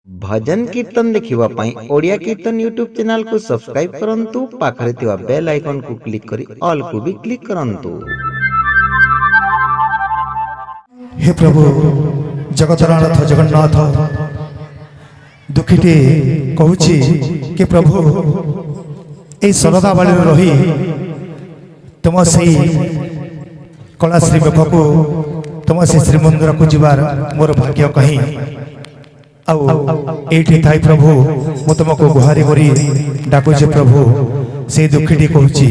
भजन कीर्तन देखिबा पई ओडिया कीर्तन यूट्यूब चैनल को सब्सक्राइब करंतु पाखरे थिबा बेल आइकन को क्लिक करी ऑल को भी क्लिक करंतु। हे प्रभु जगतनाथ जगन्नाथ दुखीटे कहूची कि प्रभु ए सरदा बाड़ी रही तुम से कला श्री मेघ को तुम से श्रीमंदिर को जीवार मोर भाग्य कहीं आठी थाई प्रभु मु तुमको गुहारी करी डाकुचे प्रभु से दुखीटी कहूची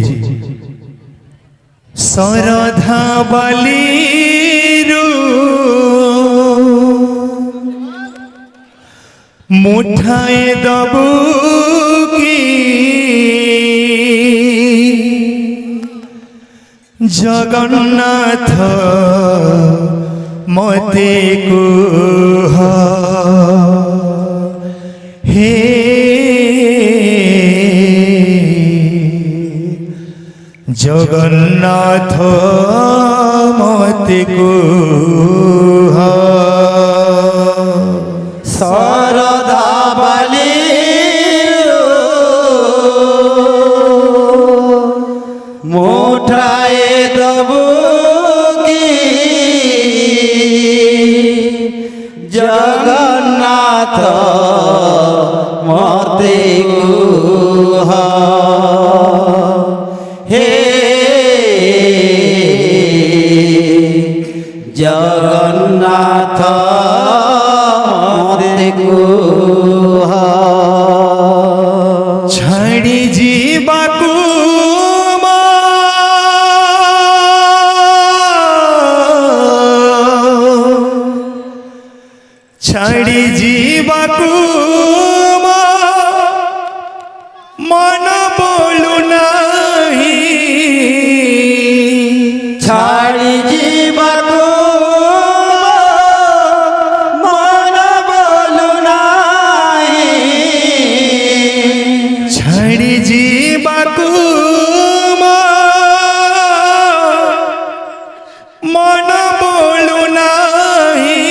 सरधा बाली मुठाए दबू की जगन्नाथ मते कुह हे जगन्नाथ मते कुह सरदा बाली मुठाए दबू की जगन्नाथ मते कुह हे जगन्नाथ छाड़ी जीवाकू छाड़ी जीवाकू मन बोलू नहीं छाड़ी जीवाकू छाड़ी जीवाकू मन बोलू नहीं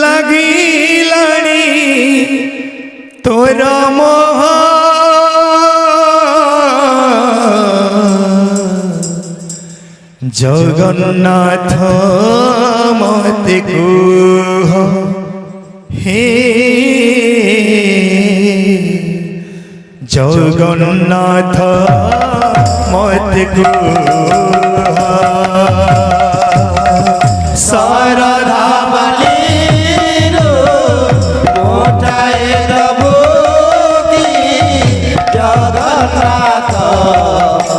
लगिलानी तोर मोह जगन्नाथ मते कुह हे जगन्नाथ मते कुह सरधा बाली मुठाए दबू की जगन्नाथ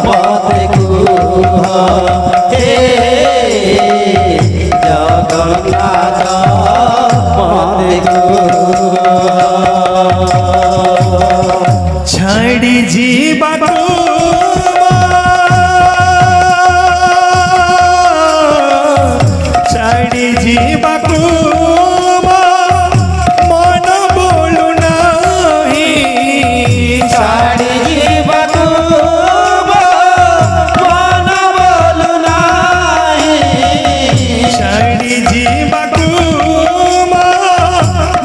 मते कुह हे जगन्नाथ मते कुह छाड़ी जीवाकू छाड़ी जीवाकू मन बोलू नहीं छाड़ी जीवाकू मन बोलू नहीं छाड़ी जीवाकू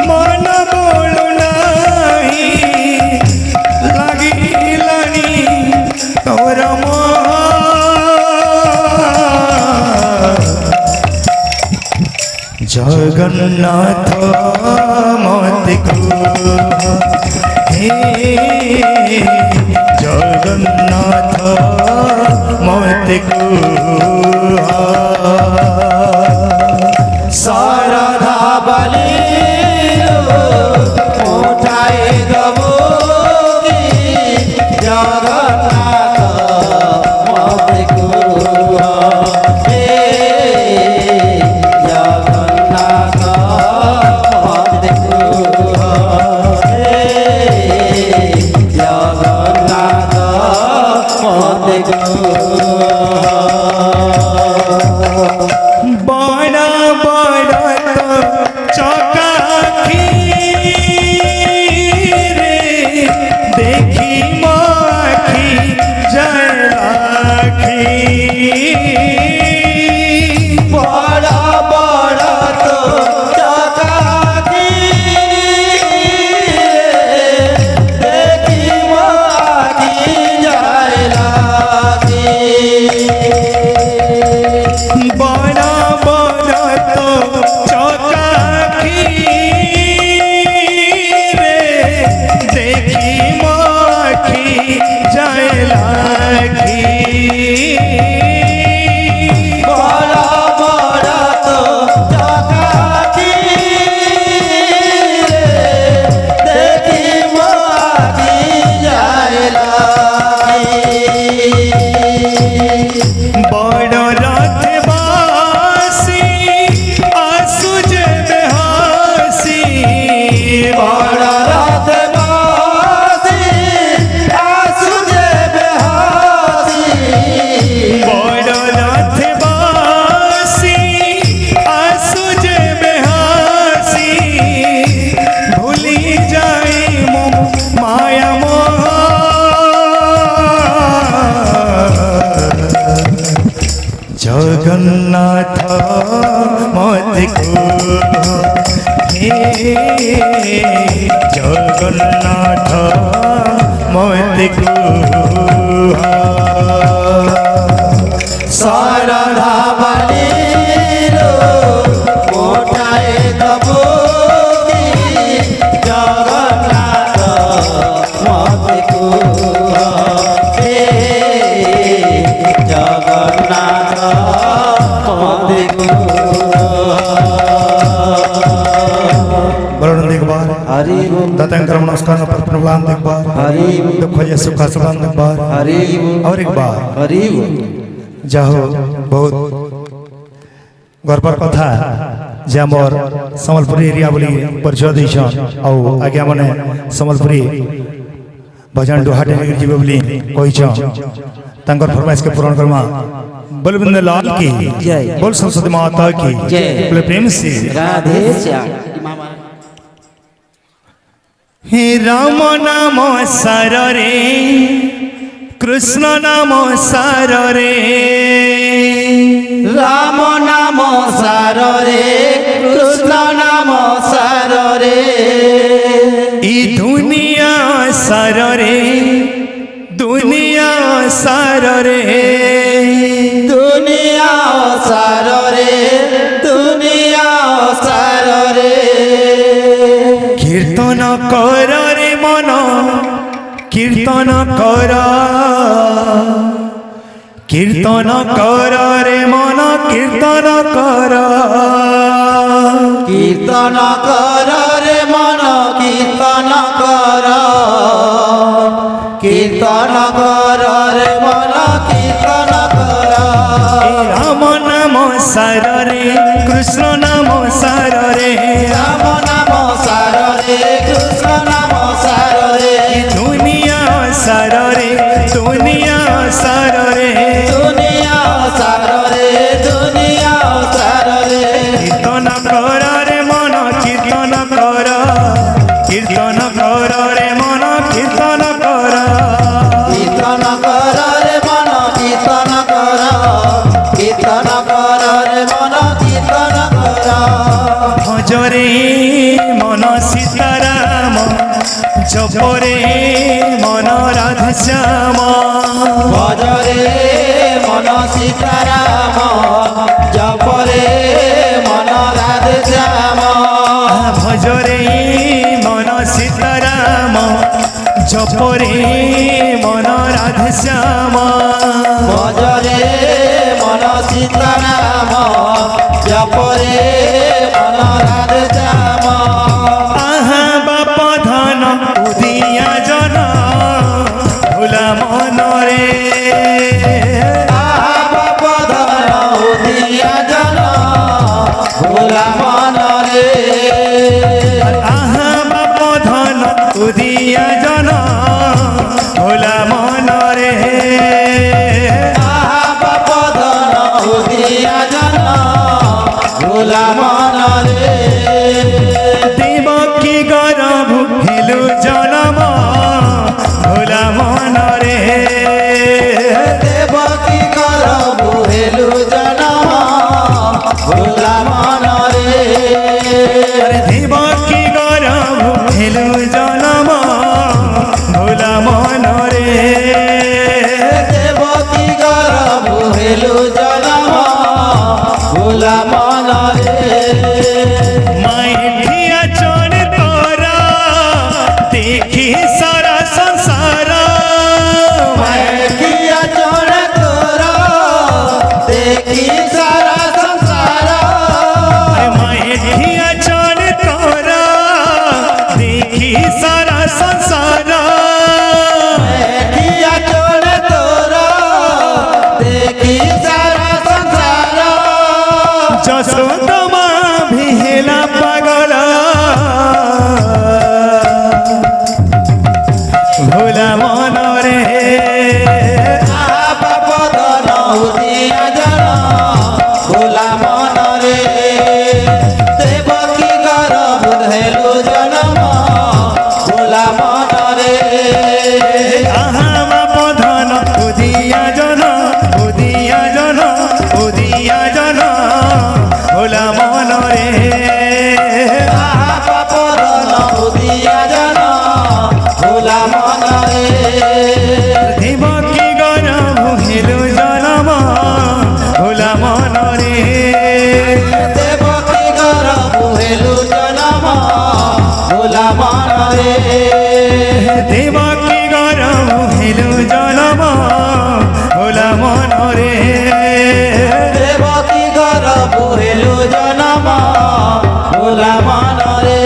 मन बोलू नहीं लगिलानी तोर मोह जगन्नाथ मते कुह हे जगन्नाथ मते कुह सरधा बाली मुठाए दबू की जगन्नाथ मते कुह हे जगन्नाथ मते कुह हे जगन्नाथ मते कुह बड़ा बड़ा तो चौकाखी रे देखी माखी जलाखी बड़ा बड़ा तो चका আখি যায় লাখি বড় বড় তো জগাতি রে, দেখি মাগি যাইলা বড় রাত বাসি আসু যে বেহাসি বড় রাত বাসি আসু যে বেহাসি বড় রাত বাসি আসু যে বেহাসি ভুলি যাই মায়া জগন্নাথ মতে কো হে জগন্নাথ মতে কো সারদা বালিরো মোটায়ে দবো কি জগন্নাথ মতে কুহ হে জগন্নাথ মতে কুহ বরণ দেখবার হরি दत्तांकर नमस्कार प्रणाम एक बार हरि दुख है सुख सदान एक बार हरि और एक बार हरि जाहो बहुत गर्वर कथा जे आमर सम्बलपुरी एरिया बोली परिचय देछन आ आगे माने सम्बलपुरी भजन डुहाटे जीवे बोली कहिछन तांकर फरमाइश के पूर्ण करमा बलविंद लाल की जय। बोल सरस्वती माता की जय। बोले प्रेम से राधे श्याम मामा हे राम नाम सार रे कृष्ण नाम सार रे राम नाम सार रे कृष्ण नाम सार रे ई दुनिया सार रे दुनिया सार रे दुनिया सार रे दुनिया सार रे कीर्तन कर रे मन कीर्तन कर कीर्तन कर रे मन कीर्तन कर कीर्तन कर रे मन कीर्तन कर कीर्तन कर रे मन कीर्तन कर राम नाम सार रे कृष्ण नाम सार रे राम नाम सार रे कृष्ण नाम सार रे दुनिया सार रे दुनिया सार रे दुनिया सार रे दुनिया सार रे कीर्तन कर रे मन कीर्तन कर कीर्तन कर रे मन कीर्तन कर कीर्तन कर रे मन कीर्तन कर कीर्तन कर रे मन कीर्तन कर भजरे मन सीताराम जपरे मन राधा श्याम भजरे मन सीताराम जपरे मन राधे श्याम भजरे मन सीताराम जपरे मन राधा श्याम भजरे मन सीताराम जपरे मन राधे श्याम आहा बाप धन उदिया जन भोला मन रे आहा बाप धन उदिया जन भोला मन रे आहा बाप धन उदिया जन भोला मन रे आहा बाप धन उदिया जन भोला मन रे देवकी गरभ हेलु जनम भोला मन रे देवकी कर बुहेलु जनम भोला मन रे देवकी गरभ हेलु जनम মনরে দেবকী গরম হেলু জনম ভোলা মনরে দেবকী গর্ভ হেলু জনম ভোলা মনরে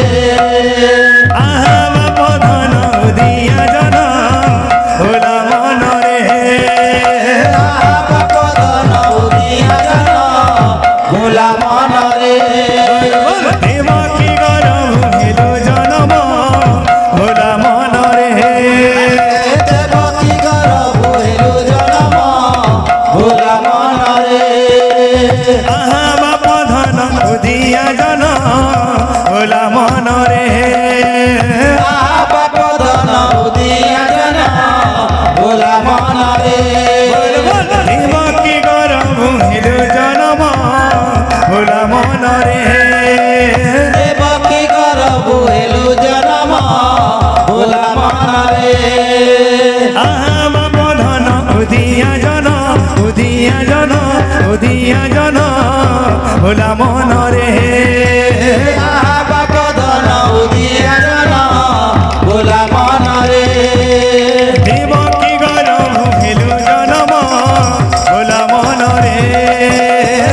আহা বাপ ধন দিয়া জন ভোলা মনরে বাপদন উদিয়া জন ভোলা মনরে দেবকী গরম হেলু জনম ভোলা মনরে দেবকী গর্ভ হেলু জনম ভোলা মনরে আহা বাপ ধন দিয়া জন ভোলা মনরে বাপদন উদিয়া জন ভোলা মনরে দেবকী গরম হেলু জনম ভোলা মনরে দেবকী গর্ভ হেলু জনম ভোলা মনরে আহা বাপ ধন উদিয়া জন উদিয়া জন উদিয়া জন ভোলা মনরে বাপদন উদিয়া জন ভোলা মনরে দেবকী গরম হেলু জনম ভোলা মনরে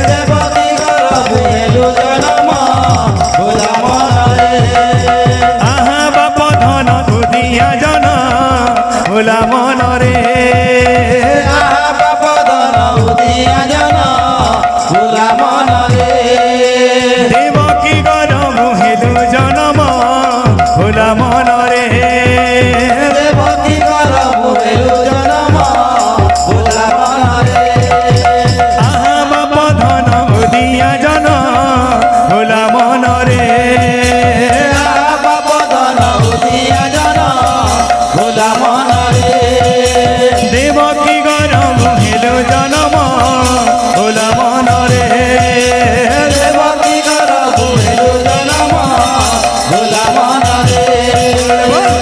দেবকী গর্ভ হেলু জনম ভোলা মনরে আহা বাপ ধন উদিয়া জন ভোলা মনরে বাপদন উদিয়া জন ভোলা মনরে দেবকী গরম হেলু জনম ভোলা মনরে দেবকী গর্ভ হেলু জনম ভোলা মনরে আহা বাপ ধন উদিয়া জন ভোলা মনরে বাপদন উদিয়া জন ভোলা মনরে দেবকী গরম হেলু জনম ভোলা মনরে দেবকী গর্ভ হেলু জনম ভোলা মনরে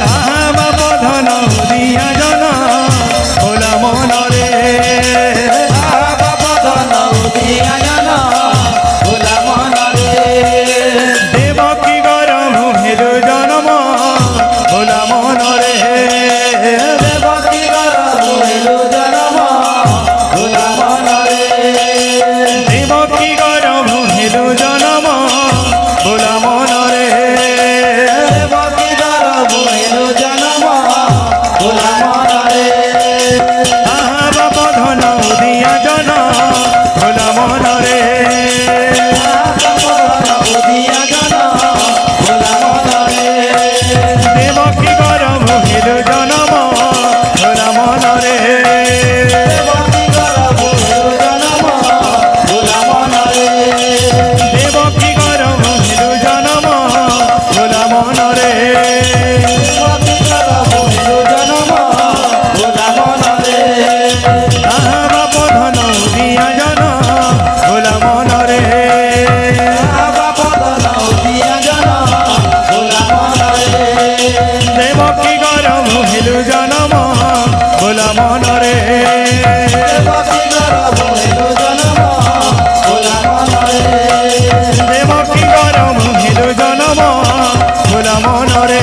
আহা বাপ ধন উদিয়া জন ভোলা মনরে বাপদন উদিয়া জন ভোলা মনরে দেবকী গরম হেলু জনম ভোলা মনরে দেবকী গর্ভ হেলু জনম ভোলা মনরে দেবকী গরম হেলু জনম ভোলা মনরে দেবকী গর্ভ হেলু জনম ভোলা মনরে আহা বাপ ধন উদিয়া জন ভোলা মনরে বাপদন উদিয়া জন ভোলা মনরে দেবকী গরম হেলু জনম ভোলা মনরে দেবকী গর্ভ হেলু জনম ভোলা মনরে দেবকী গরম হেলু জনম ভোলা মনরে দেবকী গর্ভ হেলু জনম ভোলা মনরে আহা বাপ ধন উদিয়া জন ভোলা মনরে বাপদন উদিয়া জন ভোলা মনরে দেবকী গরম হেলু জনম ভোলা মনরে দেবকী গর্ভ হেলু জনম ভোলা মনরে দেবকী গরম হেলু জনম ভোলা মনরে